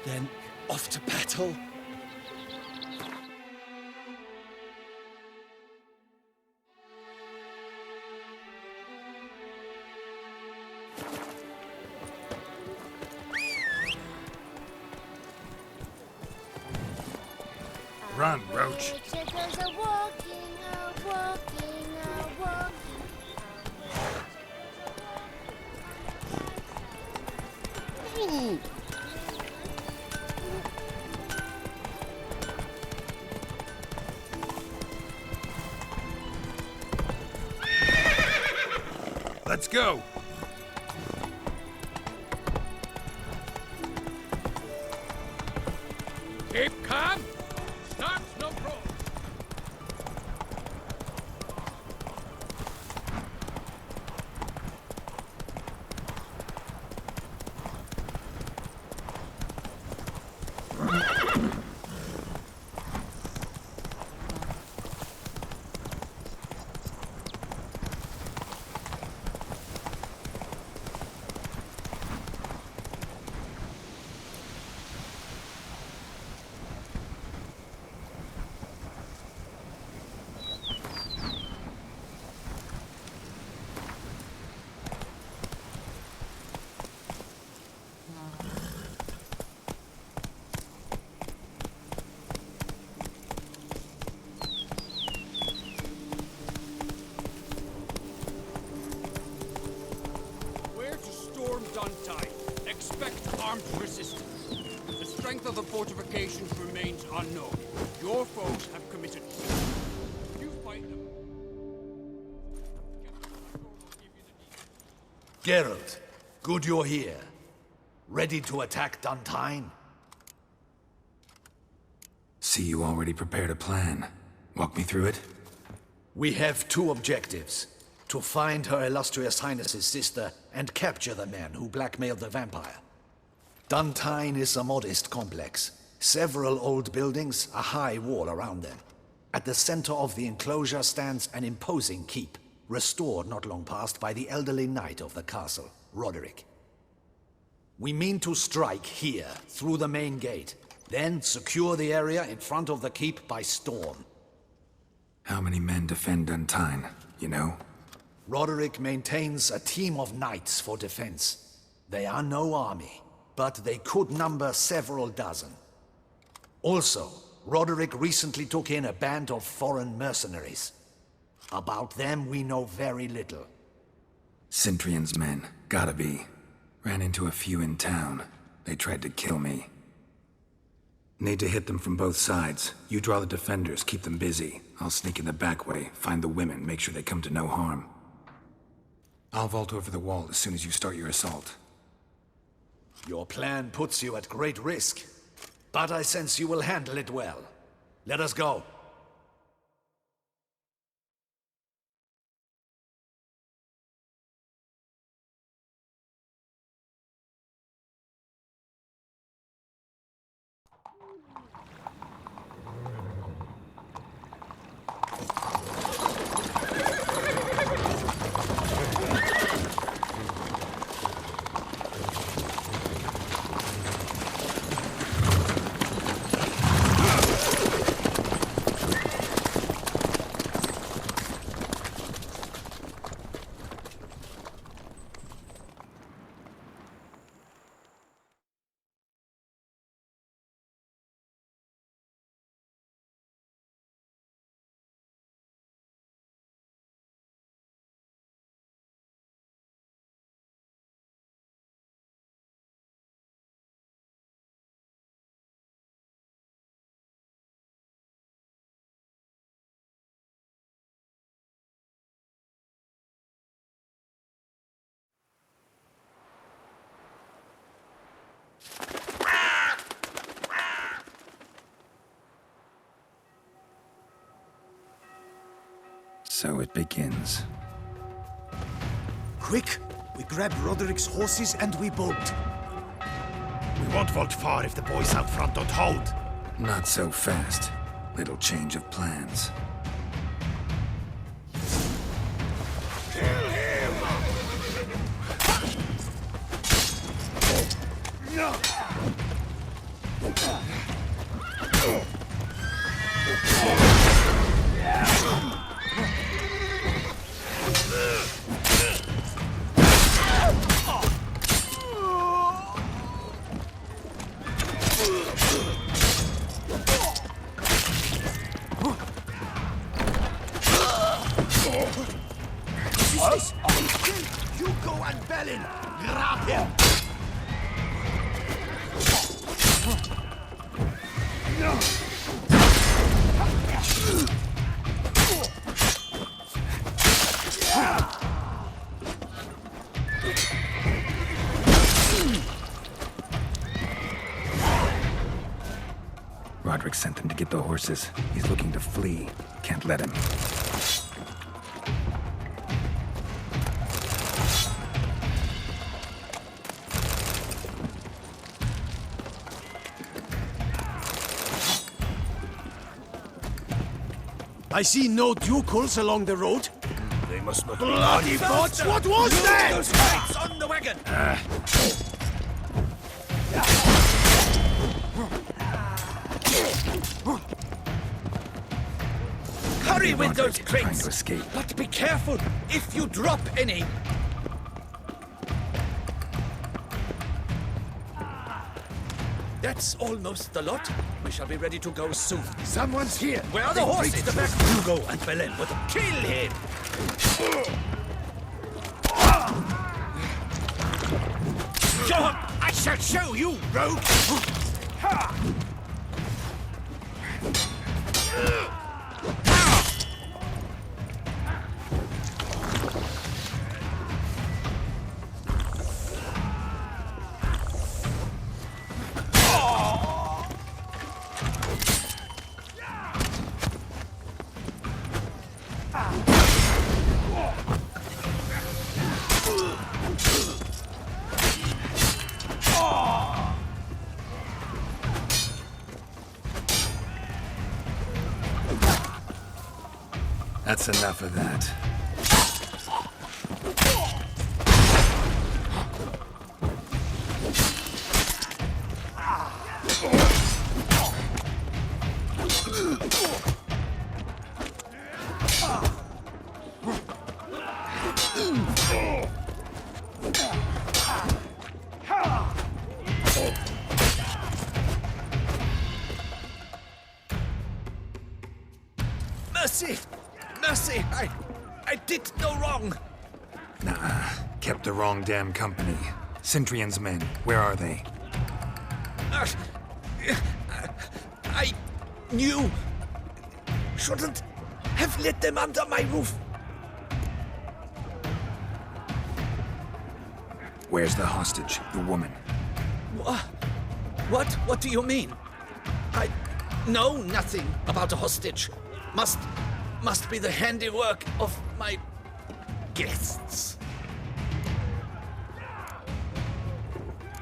Then off to battle. Run, Roach. Let's go! Keep calm! Start no pro! Expect armed resistance. The strength of the fortifications remains unknown. Your foes have committed. You fight them. Geralt, good you're here. Ready to attack Duntine? See, you already prepared a plan. Walk me through it. We have two objectives. To find Her Illustrious Highness's sister and capture the man who blackmailed the vampire. Duntine is a modest complex. Several old buildings, a high wall around them. At the center of the enclosure stands an imposing keep, restored not long past by the elderly knight of the castle, Roderick. We mean to strike here, through the main gate, then secure the area in front of the keep by storm. How many men defend Duntine, you know? Roderick maintains a team of knights for defense. They are no army, but they could number several dozen. Also, Roderick recently took in a band of foreign mercenaries. About them we know very little. Cintrian's men, gotta be. Ran into a few in town. They tried to kill me. Need to hit them from both sides. You draw the defenders, keep them busy. I'll sneak in the back way, find the women, make sure they come to no harm. I'll vault over the wall as soon as you start your assault. Your plan puts you at great risk, but I sense you will handle it well. Let us go. So it begins. Quick! We grab Roderick's horses and we bolt. We won't vault far if the boys out front don't hold. Not so fast. Little change of plans. Kill him! Hugo and Bellin! Grab him! Roderick sent them to get the horses. He's looking to flee. Can't let him. I see no ducals along the road. They must not Bloody bots! What was that? Those crates on the wagon! Hurry with those Trying crates! to escape. But be careful if you drop any! That's almost the lot. We shall be ready to go soon. Someone's here! Where are the horses? The back Hugo and Belen with them. Kill him! Go on! I shall show you, rogue! That's enough of that. Mercy! Mercy! I did no wrong! Nah, kept the wrong damn company. Centrion's men, where are they? I knew. Shouldn't have let them under my roof. Where's the hostage, the woman? What? What do you mean? I know nothing about a hostage. Must be the handiwork of my guests.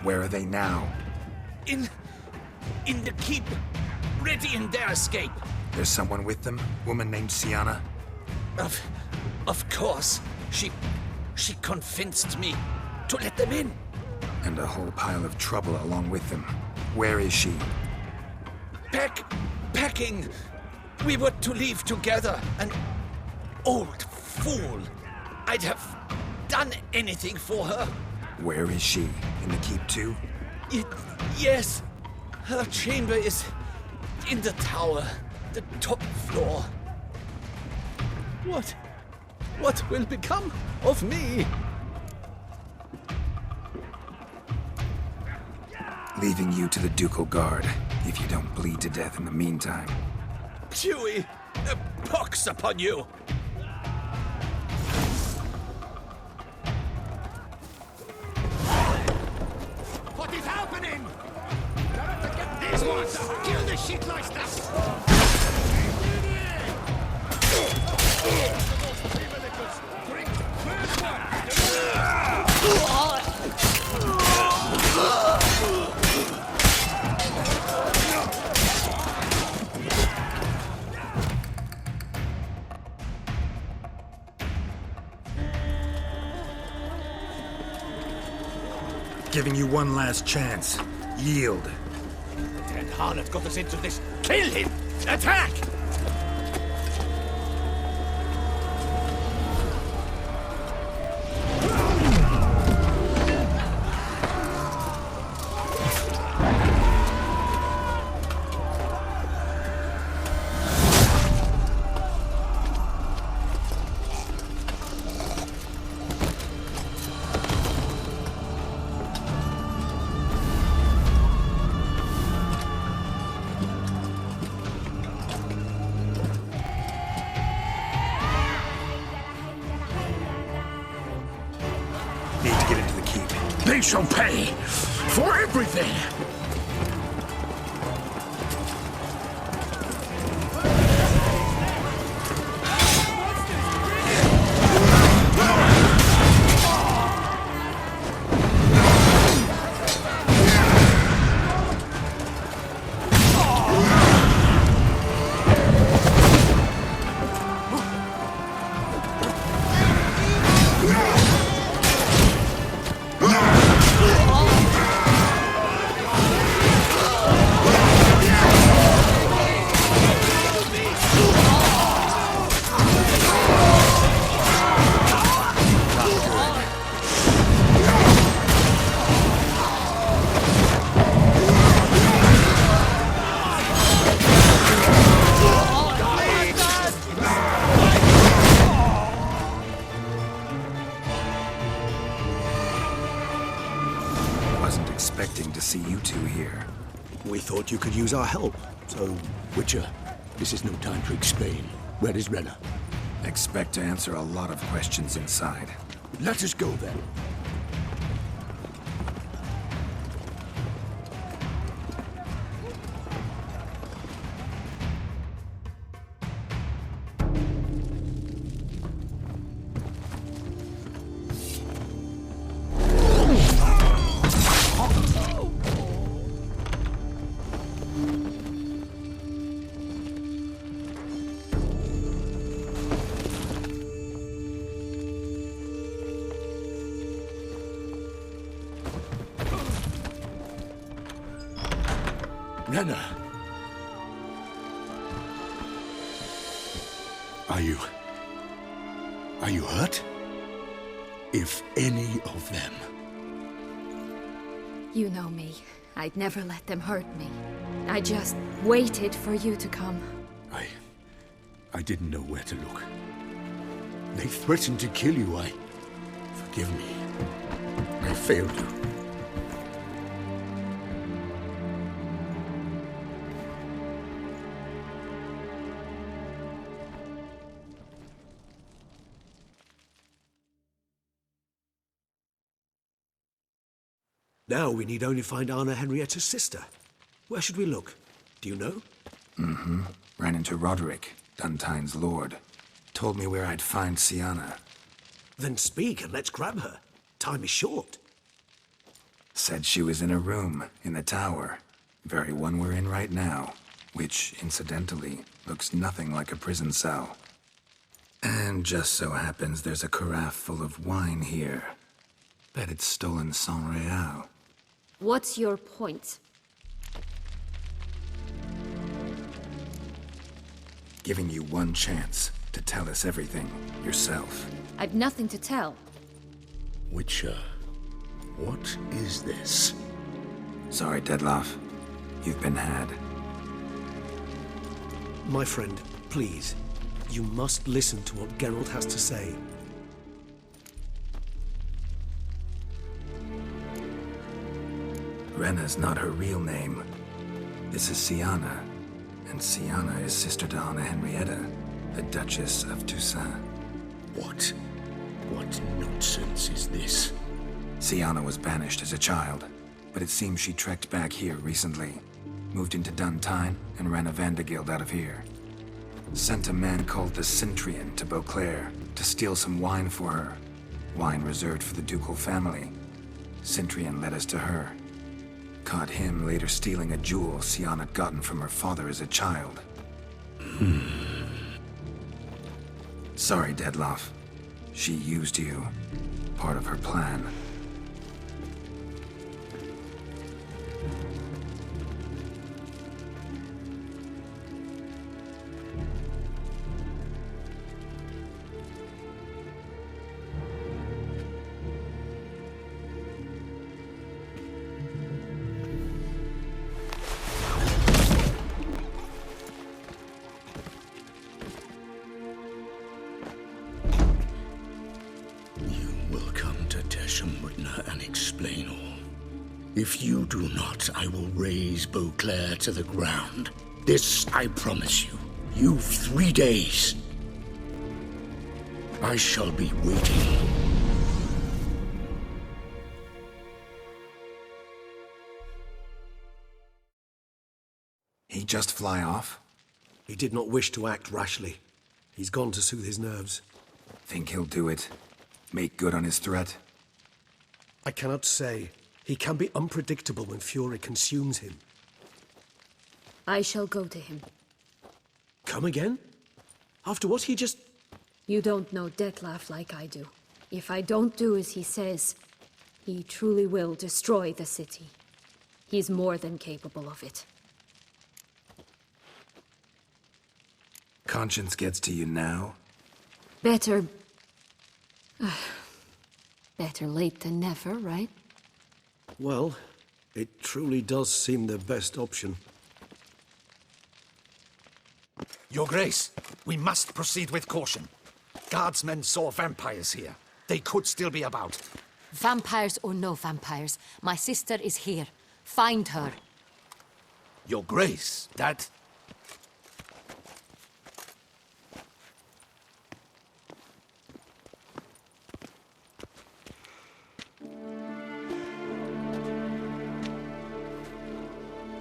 Where are they now? In the keep, ready in their escape. There's someone with them? Woman named Sienna? Of course. She convinced me to let them in. And a whole pile of trouble along with them. Where is she? Packing. We were to leave together. An old fool. I'd have done anything for her. Where is she? In the keep too? Yes. Her chamber is in the tower, the top floor. What will become of me? Leaving you to the ducal guard, if you don't bleed to death in the meantime. Huey, a pox upon you! What is happening? These ones! Kill the shit like that! Giving you one last chance. Yield. Dead harlot got us into this. Kill him! Attack! Need to get into the keep. They shall pay for everything! Wasn't expecting to see you two here. We thought you could use our help, so... Witcher, this is no time to explain. Where is Renna? Expect to answer a lot of questions inside. Let us go then. Renna! Are you hurt? If any of them... You know me. I'd never let them hurt me. I just waited for you to come. I didn't know where to look. They threatened to kill you. Forgive me. I failed you. Now we need only find Anna Henrietta's sister. Where should we look? Do you know? Ran into Roderick, Duntine's lord. Told me where I'd find Siana. Then speak and let's grab her. Time is short. Said she was in a room in the tower. Very one we're in right now. Which, incidentally, looks nothing like a prison cell. And just so happens there's a carafe full of wine here. Bet it's stolen San Real. What's your point? Giving you one chance to tell us everything yourself. I've nothing to tell. Witcher, what is this? Sorry, Dettlaff. You've been had. My friend, please. You must listen to what Geralt has to say. Renna's not her real name. This is Siana. And Siana is sister to Anna Henrietta, the Duchess of Toussaint. What? What nonsense is this? Siana was banished as a child, but it seems she trekked back here recently. Moved into Duntine and ran a Vandergild out of here. Sent a man called the Centrian to Beauclair to steal some wine for her. Wine reserved for the ducal family. Centrian led us to her. Caught him later stealing a jewel Siana had gotten from her father as a child. Sorry, Dettlaff. She used you. Part of her plan. Shamutna and explain all. If you do not, I will raze Beauclair to the ground. This I promise you. You've 3 days. I shall be waiting. He just fly off? He did not wish to act rashly. He's gone to soothe his nerves. Think he'll do it? Make good on his threat? I cannot say. He can be unpredictable when fury consumes him. I shall go to him. Come again? After what he just... You don't know Detlef like I do. If I don't do as he says, he truly will destroy the city. He's more than capable of it. Conscience gets to you now? Better... better late than never, right? Well, it truly does seem the best option. Your Grace, we must proceed with caution. Guardsmen saw vampires here. They could still be about. Vampires or no vampires, my sister is here. Find her. Your Grace, that...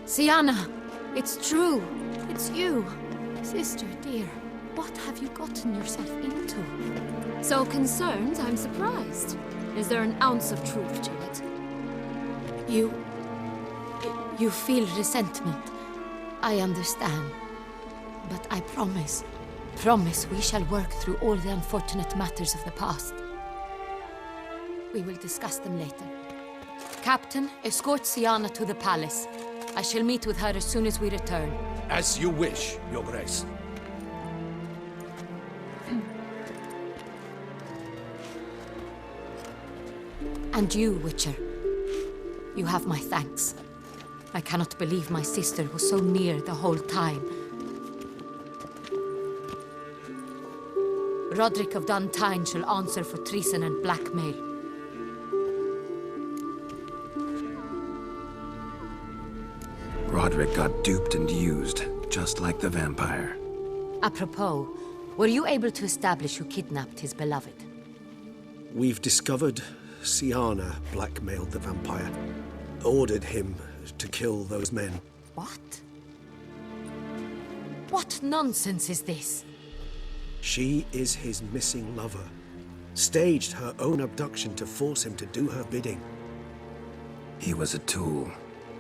Sienna, it's true. It's you. Sister, dear, what have you gotten yourself into? So concerned, I'm surprised. Is there an ounce of truth to it? You feel resentment. I understand. But I promise we shall work through all the unfortunate matters of the past. We will discuss them later. Captain, escort Sienna to the palace. I shall meet with her as soon as we return. As you wish, Your Grace. And you, Witcher. You have my thanks. I cannot believe my sister was so near the whole time. Roderick of Duntine shall answer for treason and blackmail. Roderick got duped and used, just like the vampire. Apropos, were you able to establish who kidnapped his beloved? We've discovered Sienna blackmailed the vampire. Ordered him to kill those men. What? What nonsense is this? She is his missing lover. Staged her own abduction to force him to do her bidding. He was a tool.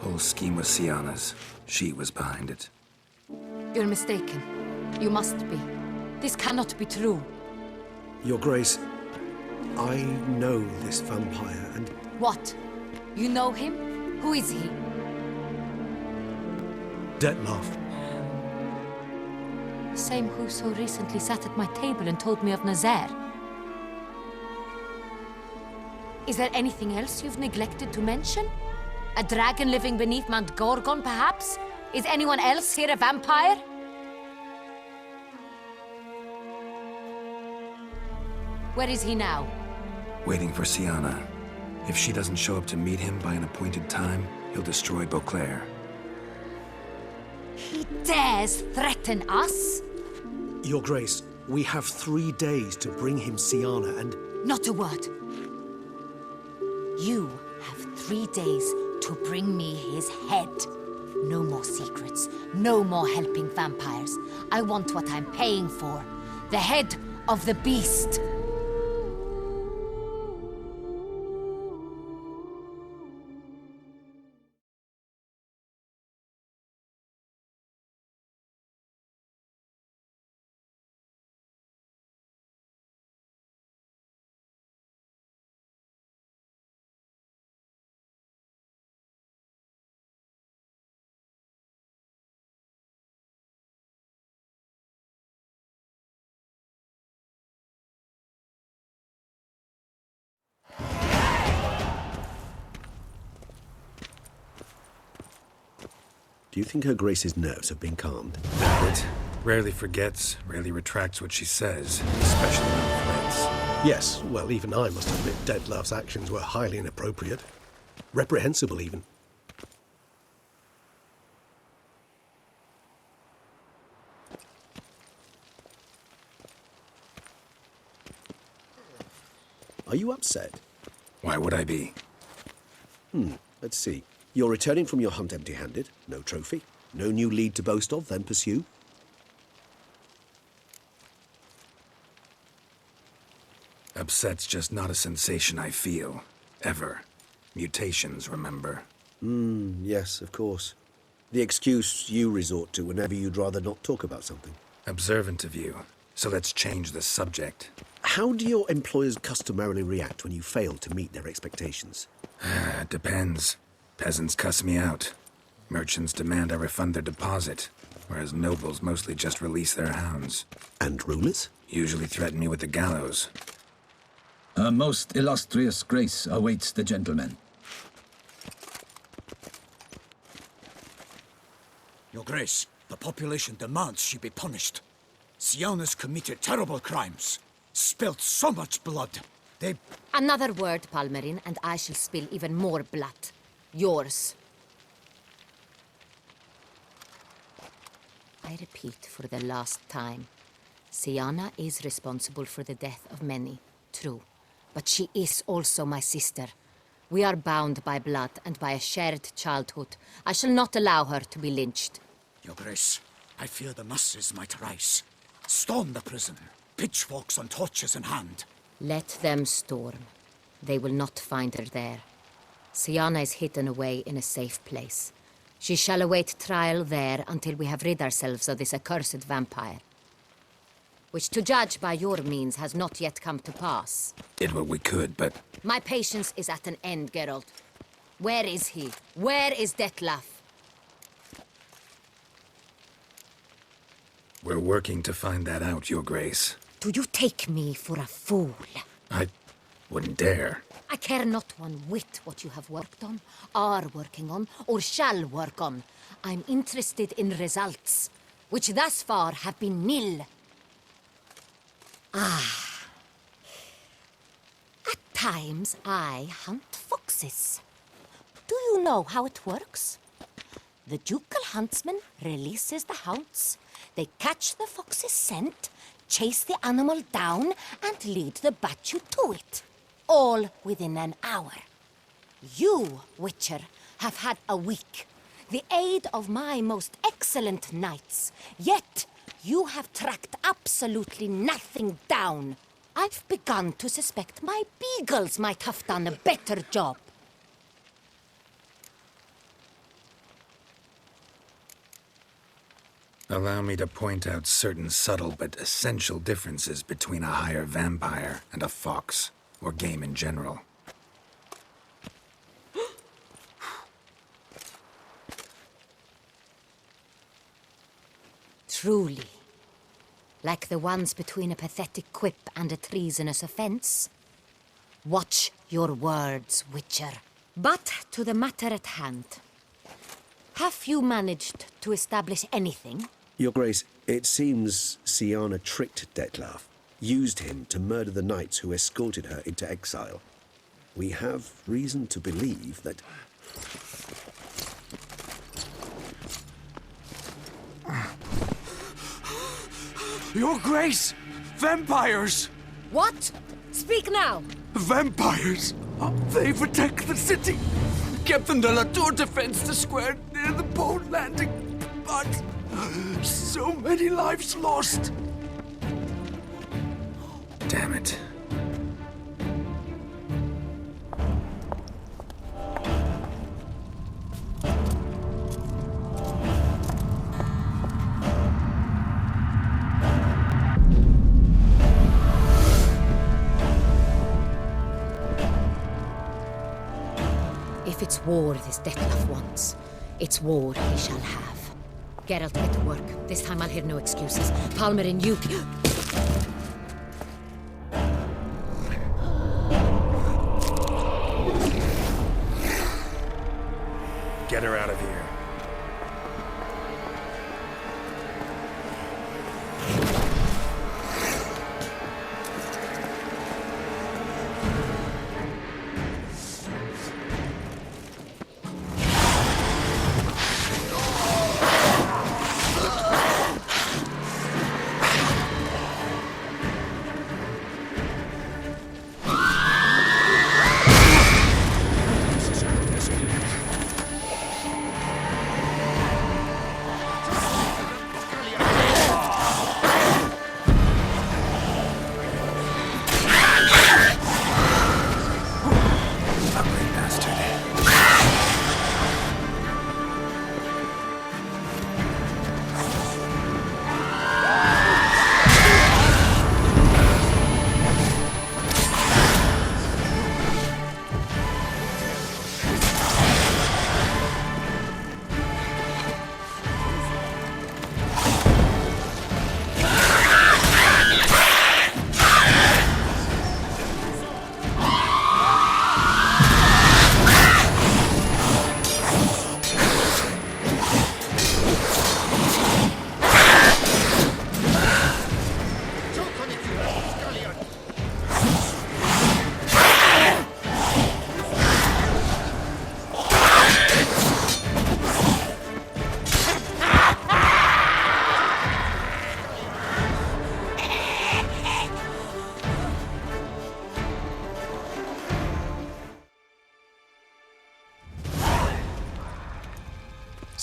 Whole scheme was Sienna's. She was behind it. You're mistaken. You must be. This cannot be true. Your Grace, I know this vampire and... What? You know him? Who is he? Detlef. Same who so recently sat at my table and told me of Nazaire. Is there anything else you've neglected to mention? A dragon living beneath Mount Gorgon, perhaps? Is anyone else here a vampire? Where is he now? Waiting for Sienna. If she doesn't show up to meet him by an appointed time, he'll destroy Beauclair. He dares threaten us? Your Grace, we have 3 days to bring him Sienna and... Not a word. You have 3 days to bring me his head. No more secrets. No more helping vampires. I want what I'm paying for. The head of the beast. Do you think Her Grace's nerves have been calmed? But rarely forgets, rarely retracts what she says, especially on threats. Yes, well, even I must admit Detlef's actions were highly inappropriate. Reprehensible, even. Are you upset? Why would I be? Let's see. You're returning from your hunt empty-handed. No trophy. No new lead to boast of, then pursue. Upset's just not a sensation I feel. Ever. Mutations, remember? Yes, of course. The excuse you resort to whenever you'd rather not talk about something. Observant of you. So let's change the subject. How do your employers customarily react when you fail to meet their expectations? It depends. Peasants cuss me out. Merchants demand I refund their deposit, whereas nobles mostly just release their hounds. And rulers? Usually threaten me with the gallows. A most illustrious grace awaits the gentleman. Your Grace, the population demands she be punished. Syanna's committed terrible crimes. Spilt so much blood. They... Another word, Palmerin, and I shall spill even more blood. Yours. I repeat for the last time. Syanna is responsible for the death of many, true. But she is also my sister. We are bound by blood and by a shared childhood. I shall not allow her to be lynched. Your Grace, I fear the masses might rise. Storm the prison, pitchforks and torches in hand. Let them storm. They will not find her there. Syanna is hidden away in a safe place. She shall await trial there until we have rid ourselves of this accursed vampire. Which, to judge by your means, has not yet come to pass. Did what we could, but My patience is at an end, Geralt. Where is he? Where is Detlef? we're working to find that out, Your Grace. Do you take me for a fool? I wouldn't dare. I care not one whit what you have worked on, are working on, or shall work on. I'm interested in results, which thus far have been nil. At times, I hunt foxes. Do you know how it works? The ducal huntsman releases the hounds. They catch the fox's scent, chase the animal down, and lead the Bachu to it. All within an hour. You, Witcher, have had a week. The aid of my most excellent knights. Yet, you have tracked absolutely nothing down. I've begun to suspect my beagles might have done a better job. Allow me to point out certain subtle but essential differences between a higher vampire and a fox, or game in general. Truly. Like the ones between a pathetic quip and a treasonous offense. Watch your words, Witcher. But to the matter at hand. Have you managed to establish anything? Your Grace, it seems Syanna tricked Detlef, used him to murder the knights who escorted her into exile. We have reason to believe that... Your Grace! Vampires! What? Speak now! Vampires! They've attacked the city! Captain de la Tour defends the square near the boat landing, but so many lives lost! Damn it. If it's war this Detlef wants, it's war he shall have. Geralt, get to work. This time I'll hear no excuses. Palmerin, you... Get her out of here.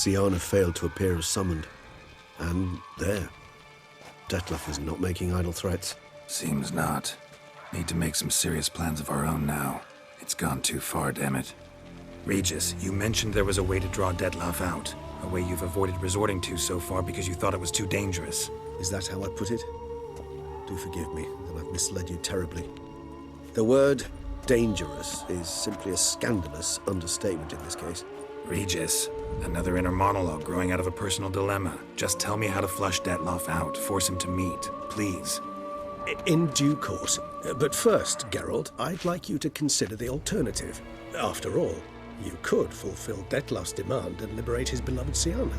Siana failed to appear as summoned. And there. Detlef is not making idle threats. Seems not. Need to make some serious plans of our own now. It's gone too far, damn it. Regis, you mentioned there was a way to draw Detlef out. A way you've avoided resorting to so far because you thought it was too dangerous. Is that how I put it? Do forgive me that I've misled you terribly. The word dangerous is simply a scandalous understatement in this case. Regis, another inner monologue growing out of a personal dilemma. Just tell me how to flush Detlef out. Force him to meet, please. In due course. But first, Geralt, I'd like you to consider the alternative. After all, you could fulfill Detlef's demand and liberate his beloved Siana.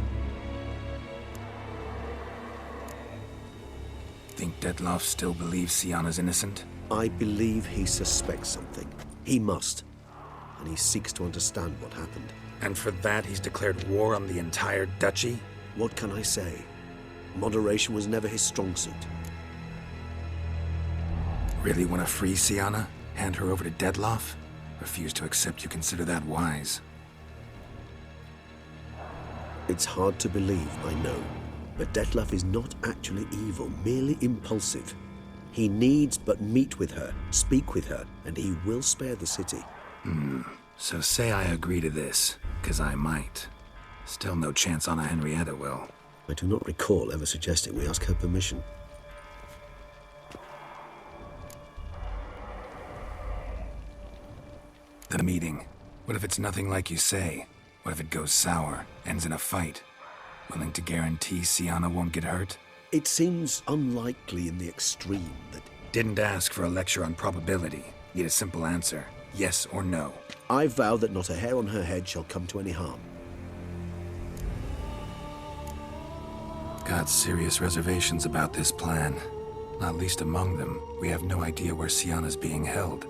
Think Detlef still believes Siana's innocent? I believe he suspects something. He must. And he seeks to understand what happened. And for that, he's declared war on the entire duchy? What can I say? Moderation was never his strong suit. Really want to free Siana? Hand her over to Detlef? Refuse to accept you consider that wise. It's hard to believe, I know. But Detlef is not actually evil, merely impulsive. He needs but meet with her, speak with her, and he will spare the city. So say I agree to this, 'cause I might. Still no chance Anna Henrietta will. I do not recall ever suggesting we ask her permission. The meeting. What if it's nothing like you say? What if it goes sour, ends in a fight? Willing to guarantee Siana won't get hurt? It seems unlikely in the extreme that... Didn't ask for a lecture on probability. Need a simple answer. Yes or no. I vow that not a hair on her head shall come to any harm. Got serious reservations about this plan. Not least among them, we have no idea where Siana's being held.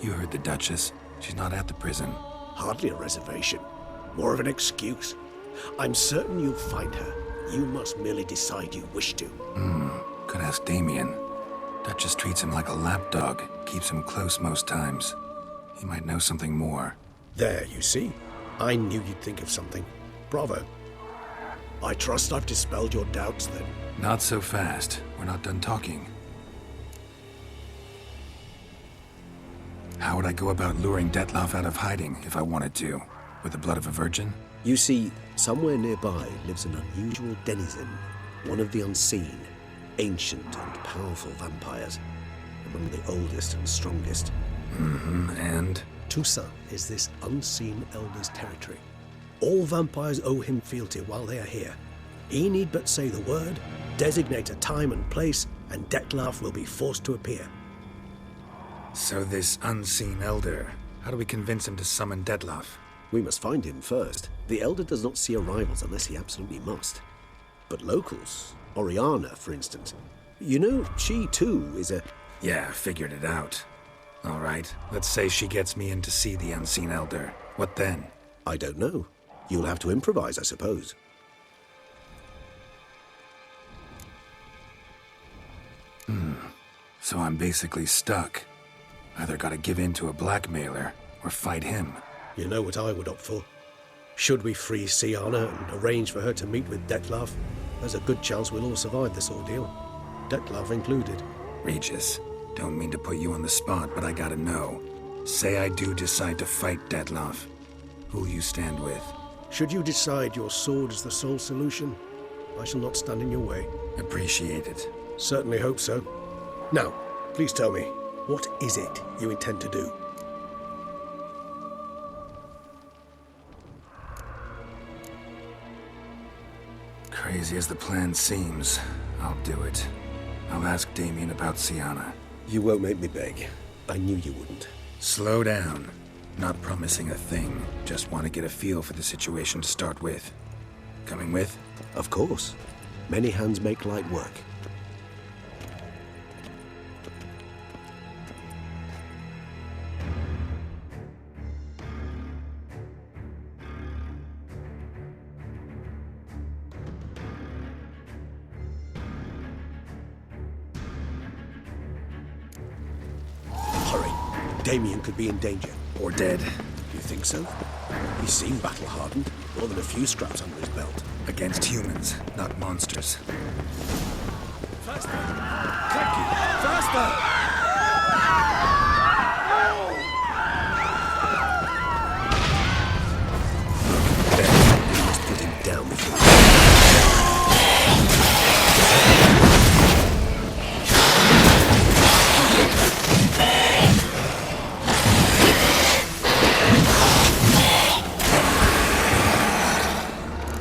You heard the Duchess. She's not at the prison. Hardly a reservation. More of an excuse. I'm certain you'll find her. You must merely decide you wish to. Could ask Damien. Duchess treats him like a lapdog. Keeps him close most times. He might know something more. There, you see. I knew you'd think of something. Bravo. I trust I've dispelled your doubts, then. Not so fast. We're not done talking. How would I go about luring Detlef out of hiding if I wanted to? With the blood of a virgin? You see, somewhere nearby lives an unusual denizen, one of the unseen, ancient and powerful vampires, among the oldest and strongest. And? Toussaint is this unseen elder's territory. All vampires owe him fealty while they are here. He need but say the word, designate a time and place, and Detlef will be forced to appear. So this unseen elder, how do we convince him to summon Detlef? We must find him first. The elder does not see arrivals unless he absolutely must. But locals, Oriana, for instance, you know, she too is a... Yeah, figured it out. All right, let's say she gets me in to see the unseen elder. What then? I don't know. You'll have to improvise, I suppose. So I'm basically stuck. Either gotta give in to a blackmailer, or fight him. You know what I would opt for. Should we free Siana and arrange for her to meet with Detlef, there's a good chance we'll all survive this ordeal. Detlef included. Regis, don't mean to put you on the spot, but I gotta know. Say I do decide to fight Detlef. Who'll you stand with? Should you decide your sword is the sole solution, I shall not stand in your way. Appreciate it. Certainly hope so. Now, please tell me, what is it you intend to do? Crazy as the plan seems, I'll do it. I'll ask Damien about Siana. You won't make me beg. I knew you wouldn't. Slow down. Not promising a thing. Just want to get a feel for the situation to start with. Coming with? Of course. Many hands make light work. Hurry. Damien could be in danger. Or dead. You think so? He seemed battle-hardened, more than a few straps under his belt. Against humans, not monsters. Faster! Clanky! Faster! We must put him down before...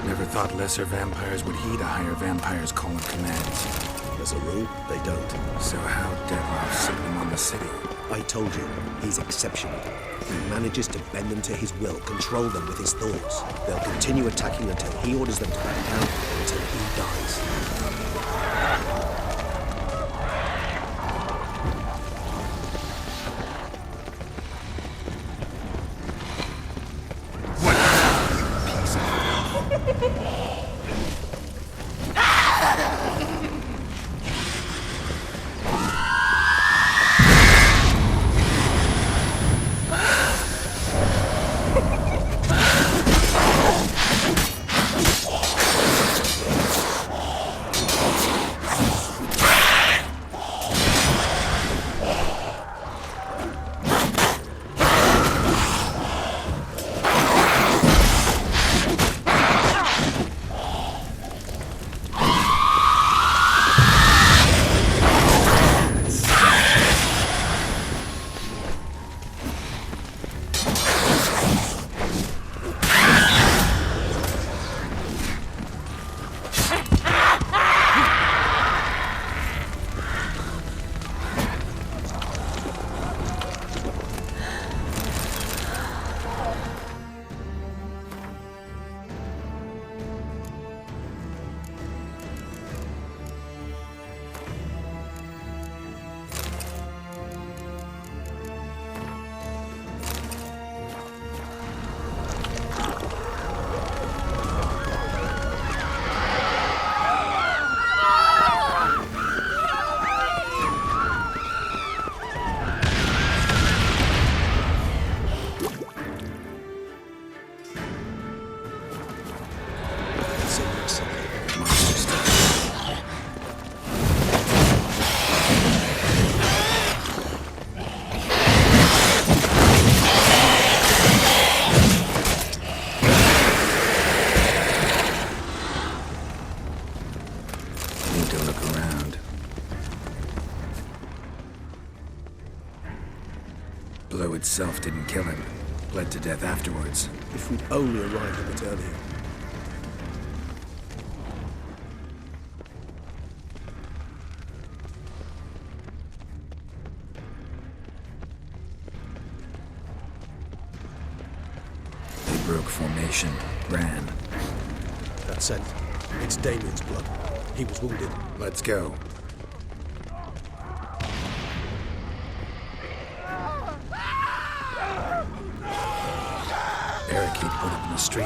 Never thought lesser vampires would heed a higher vampire's call and commands. As a rule, they don't. So how Deadloff set them on the city? I told you, he's exceptional. He manages to bend them to his will, control them with his thoughts. They'll continue attacking until he orders them to back down, until he dies. Blow itself didn't kill him. Bled to death afterwards. If we'd only arrived a bit earlier. They broke formation, ran. That scent. It's Damien's blood. He was wounded. Let's go. Barricade put up in the street.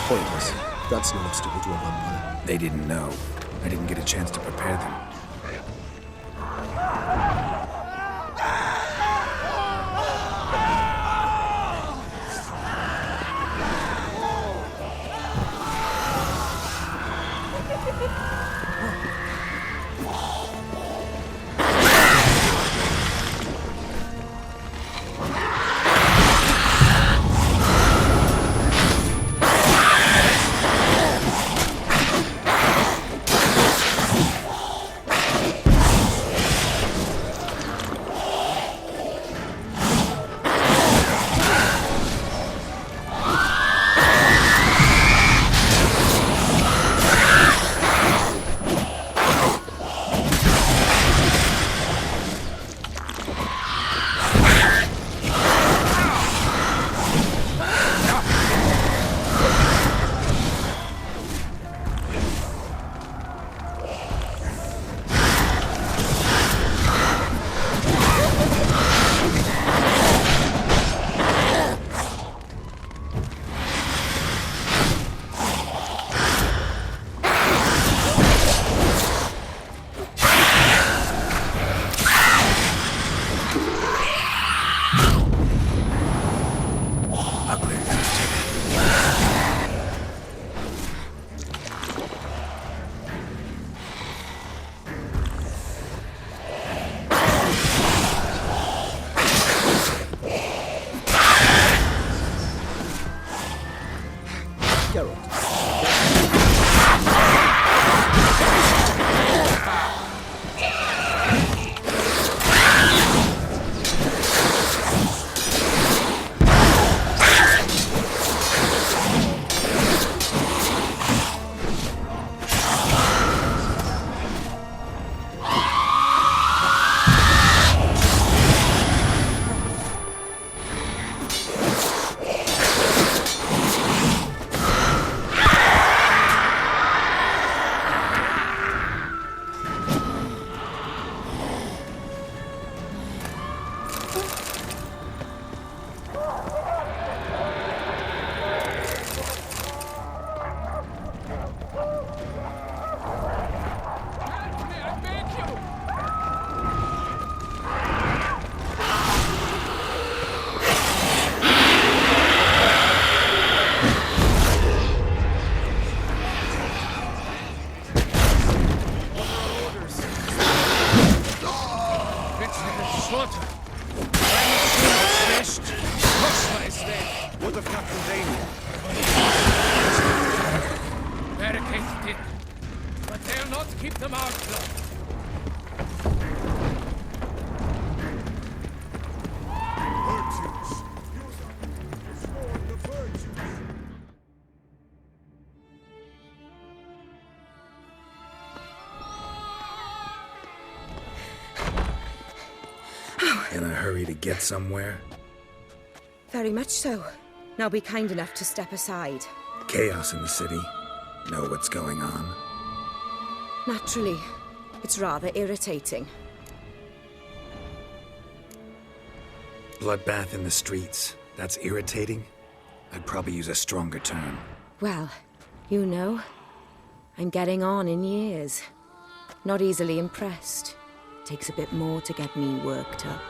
Pointless. That's no obstacle to a vampire. They didn't know. I didn't get a chance to prepare them. Slaughter! Schlecht! Kurzweisweg! What of Captain Daniel? Barricaded in. But they'll not keep them out, Club. Virtues! Use them! It's for the virtues! In a hurry to get somewhere? Very much so. Now be kind enough to step aside. Chaos in the city. Know what's going on? Naturally. It's rather irritating. Bloodbath in the streets. That's irritating? I'd probably use a stronger term. Well, you know, I'm getting on in years. Not easily impressed. Takes a bit more to get me worked up.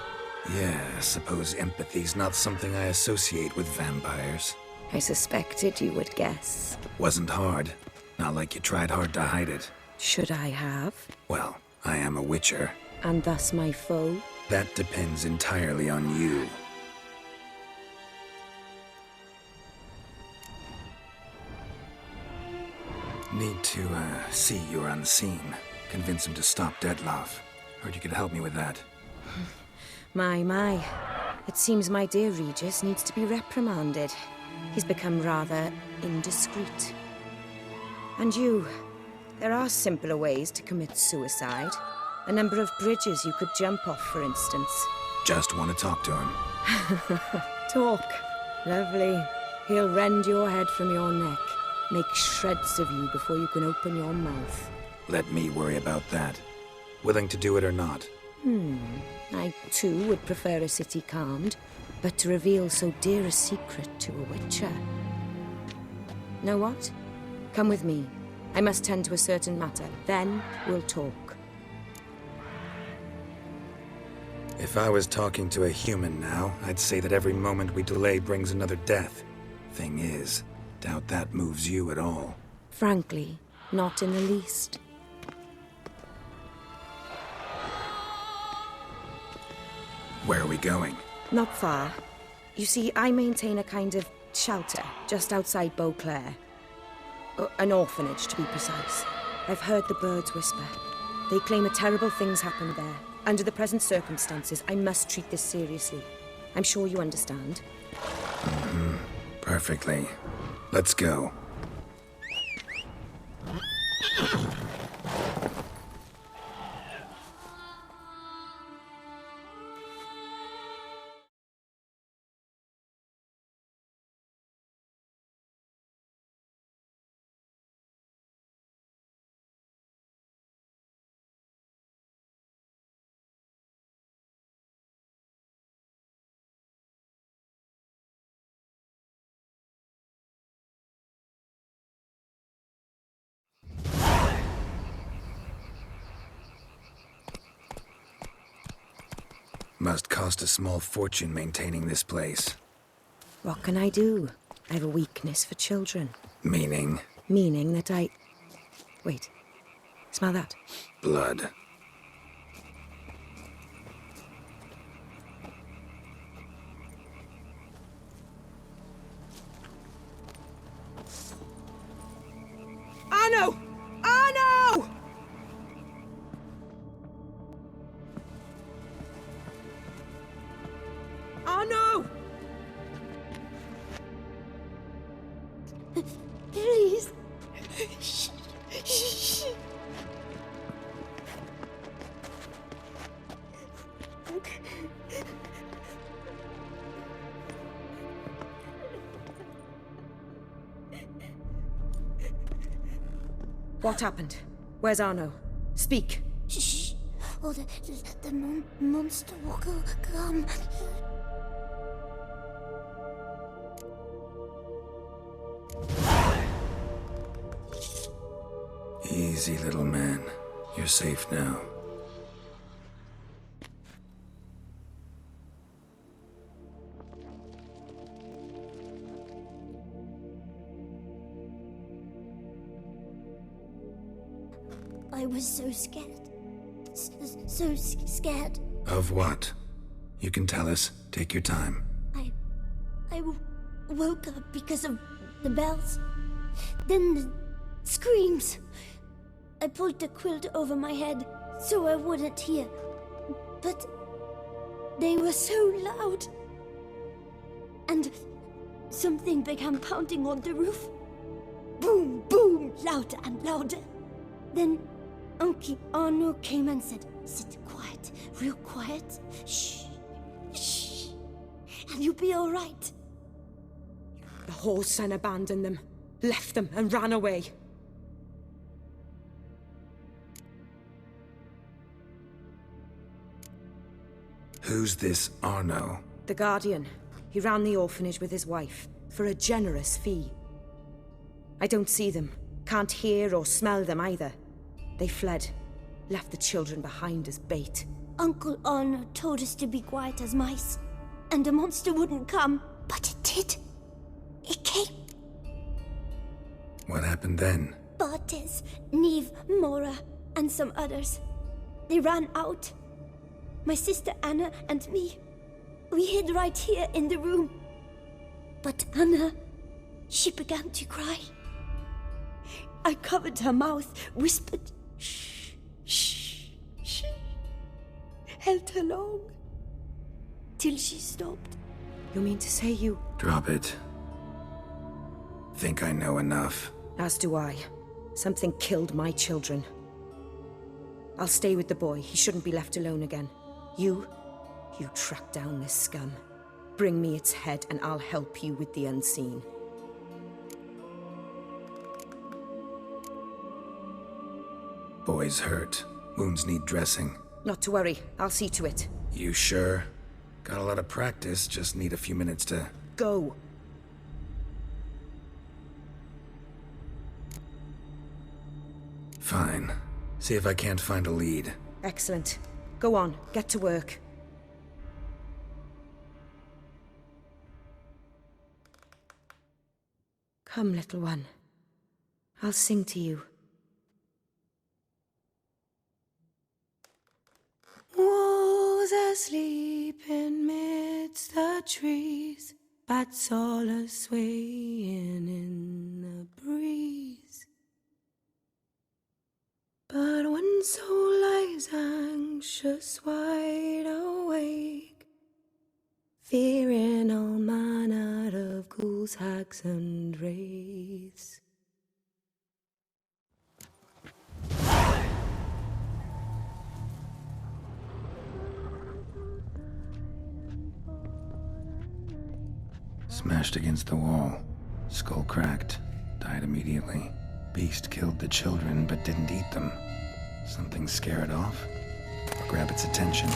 Yeah, I suppose empathy's not something I associate with vampires. I suspected you would guess. Wasn't hard. Not like you tried hard to hide it. Should I have? Well, I am a witcher. And thus my foe? That depends entirely on you. Need to, see you're unseen. Convince him to stop Detloff. Heard you could help me with that. My. It seems my dear Regis needs to be reprimanded. He's become rather indiscreet. And you, there are simpler ways to commit suicide. A number of bridges you could jump off, for instance. Just want to talk to him. Talk. Lovely. He'll rend your head from your neck. Make shreds of you before you can open your mouth. Let me worry about that. Willing to do it or not? I, too, would prefer a city calmed, but to reveal so dear a secret to a witcher. Know what? Come with me. I must tend to a certain matter. Then we'll talk. If I was talking to a human now, I'd say that every moment we delay brings another death. Thing is, doubt that moves you at all. Frankly, not in the least. Where are we going? Not far. You see, I maintain a kind of shelter just outside Beauclair. An orphanage, to be precise. I've heard the birds whisper. They claim a terrible thing's happened there. Under the present circumstances, I must treat this seriously. I'm sure you understand. Perfectly. Let's go. Must cost a small fortune maintaining this place. What can I do? I have a weakness for children. Meaning? Meaning that I... Wait. Smell that? Blood. Arno! Arno! Arno! Please. What happened? Where's Arno? Speak. Shh. Oh, the monster will come. Easy, little man. You're safe now. I was so scared. So scared. Of what? You can tell us. Take your time. I woke up because of the bells. Then the screams. I pulled the quilt over my head so I wouldn't hear. But they were so loud. And something began pounding on the roof. Boom, boom, louder and louder. Then Uncle Arno came and said, "Sit quiet, real quiet. Shh, shh, and you'll be all right." The whole son abandoned them, left them, and ran away. Who's this Arno? The Guardian. He ran the orphanage with his wife, for a generous fee. I don't see them, can't hear or smell them either. They fled, left the children behind as bait. Uncle Arno told us to be quiet as mice, and the monster wouldn't come, but it did. It came. What happened then? Bartes, Neve, Mora, and some others. They ran out. My sister Anna and me. We hid right here in the room. But Anna, she began to cry. I covered her mouth, whispered, "Shh, shh, shh." Held her long. Till she stopped. You mean to say you... Drop it. Think I know enough. As do I. Something killed my children. I'll stay with the boy. He shouldn't be left alone again. You track down this scum. Bring me its head and I'll help you with the unseen. Boy's hurt. Wounds need dressing. Not to worry. I'll see to it. You sure? Got a lot of practice, just need a few minutes to... Go. Fine. See if I can't find a lead. Excellent. Go on, get to work. Come, little one. I'll sing to you. Wolves asleep in midst the trees, bats all a-swaying in the breeze. But one soul lies anxious, wide awake, fearing all manner of ghouls, hags, and wraiths. Smashed against the wall. Skull cracked. Died immediately. Beast killed the children, but didn't eat them. Something scare it off? Or grab its attention?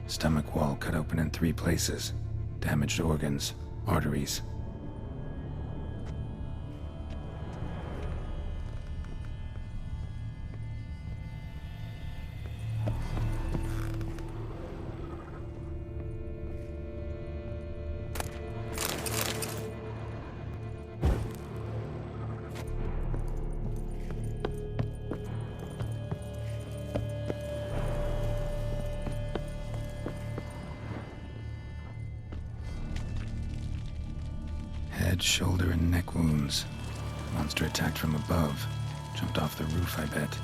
Stomach wall cut open in 3 places. Damaged organs, arteries. Head, shoulder, and neck wounds. Monster attacked from above. Jumped off the roof, I bet.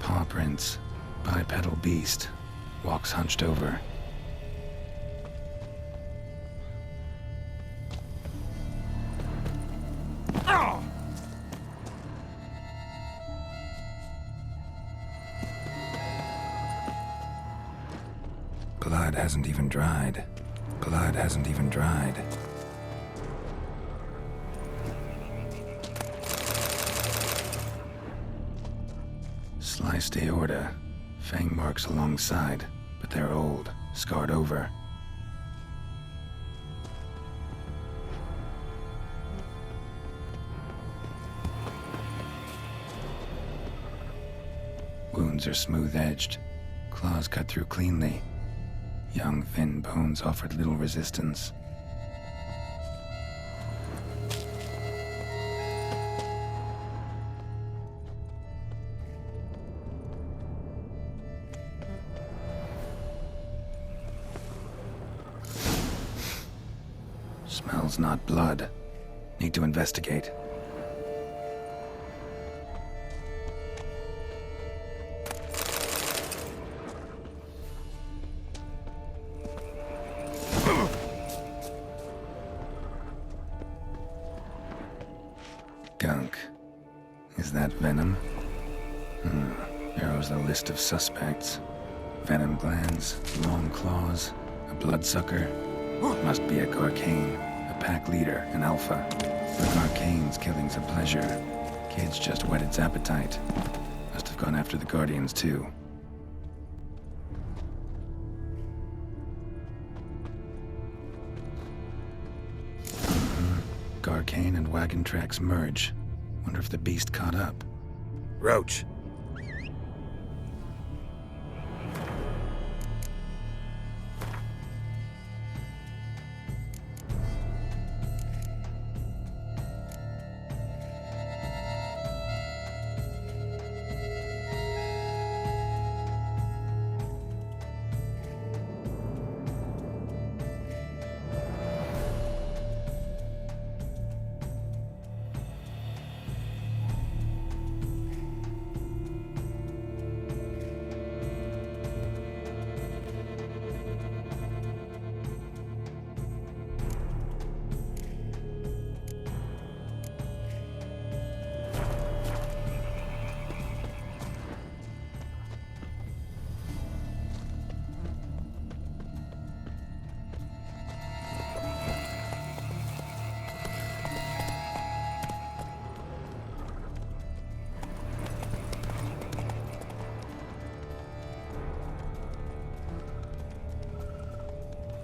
Paw prints. Bipedal beast. Walks hunched over. Blood hasn't even dried. Blood hasn't even dried. Sliced aorta. Fang marks alongside, but they're old, scarred over. Wounds are smooth-edged. Claws cut through cleanly. Young, thin bones offered little resistance. Smells not blood. Need to investigate. Gunk. Is that venom? Narrows the list of suspects. Venom glands, long claws, a bloodsucker. Must be a Garcane, a pack leader, an alpha. The Garcane's killing's a pleasure. Kid's just whet its appetite. Must have gone after the Guardians too. Garcane and wagon tracks merge. Wonder if the beast caught up. Roach.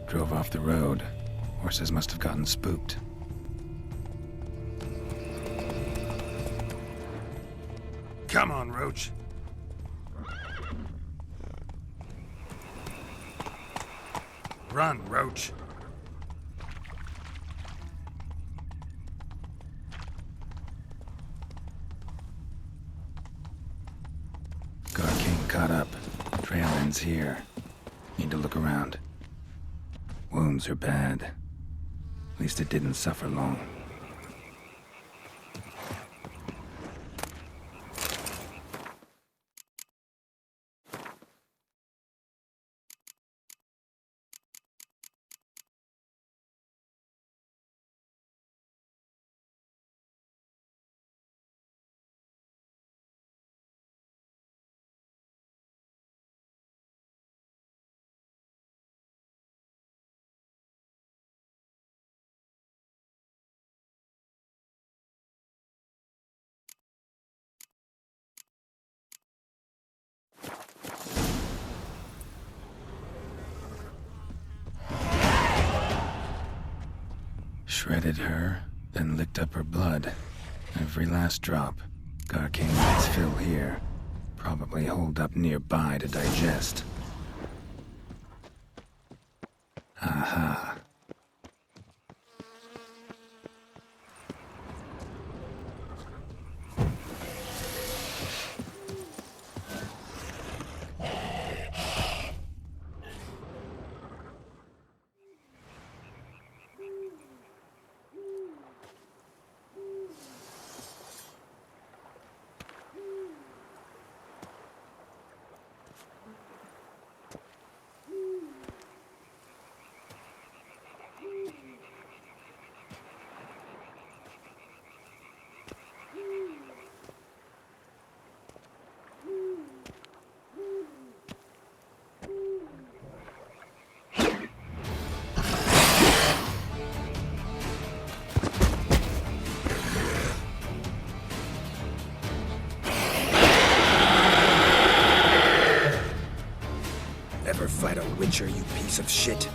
Drove off the road. Horses must have gotten spooked. Come on, Roach. Run, Roach. Garcane caught up. Trail ends here. Need to look around. Wounds are bad. At least it didn't suffer long. Shredded her, then licked up her blood. Every last drop. Garcane needs fill here. Probably holed up nearby to digest. Aha. Ever fight a Witcher, you piece of shit?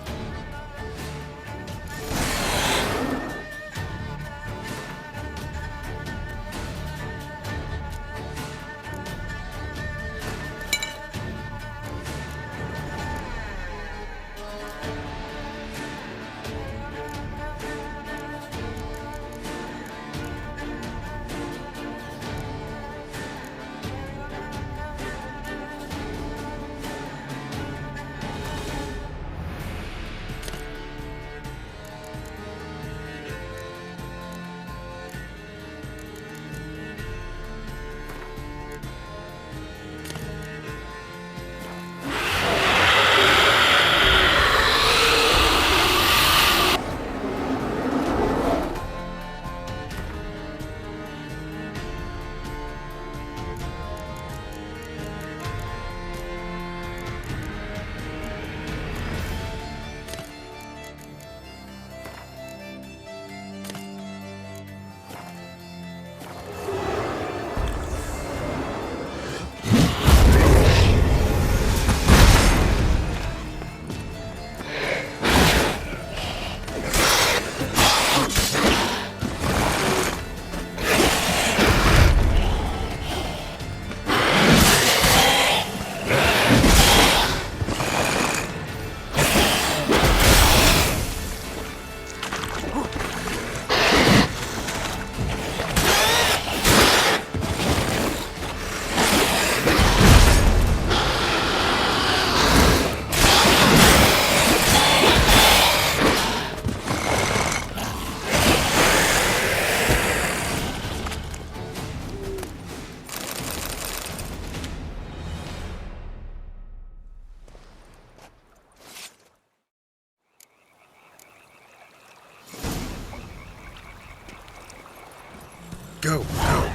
Go, go.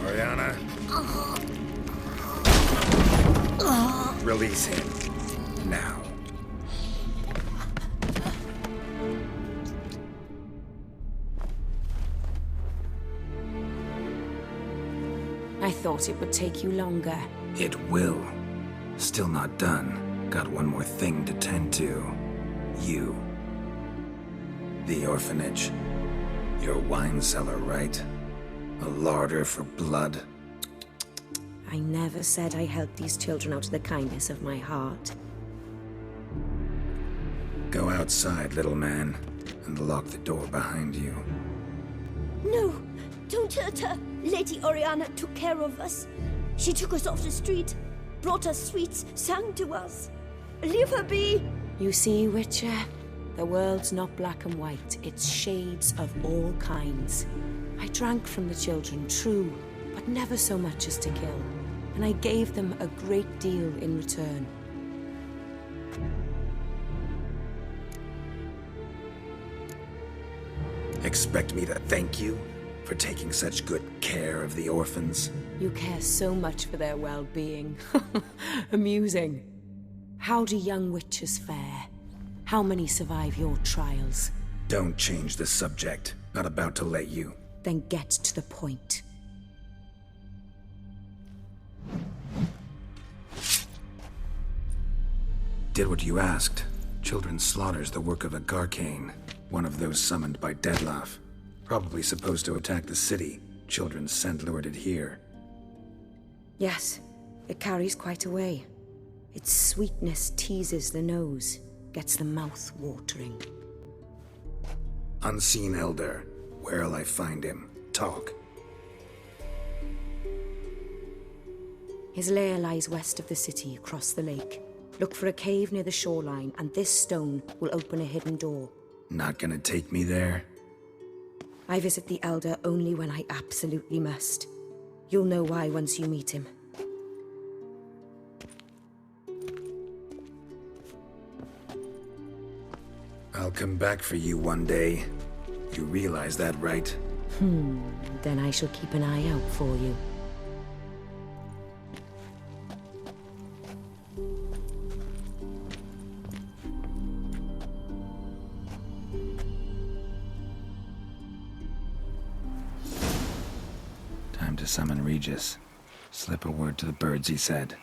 Oriana. Release him. Now. I thought it would take you longer. It will. Still not done. Got one more thing to tend to. You. The orphanage. Your wine cellar, right? A larder for blood. I never said I helped these children out of the kindness of my heart. Go outside, little man, and lock the door behind you. No, don't hurt her. Lady Oriana took care of us. She took us off the street, brought us sweets, sang to us. Leave her be. You see, Witcher? The world's not black and white. It's shades of all kinds. I drank from the children, true, but never so much as to kill. And I gave them a great deal in return. Expect me to thank you for taking such good care of the orphans? You care so much for their well-being. Amusing. How do young witches fare? How many survive your trials? Don't change the subject. Not about to let you. Then get to the point. Did what you asked. Children's slaughter's the work of a Garcane, one of those summoned by Dettlaff. Probably supposed to attack the city. Children's scent lured it here. Yes, it carries quite a way. Its sweetness teases the nose, gets the mouth watering. Unseen Elder. Where'll I find him? Talk. His lair lies west of the city, across the lake. Look for a cave near the shoreline, and this stone will open a hidden door. Not gonna take me there? I visit the Elder only when I absolutely must. You'll know why once you meet him. I'll come back for you one day. You realize that, right? Then I shall keep an eye out for you. Time to summon Regis. Slip a word to the birds, he said.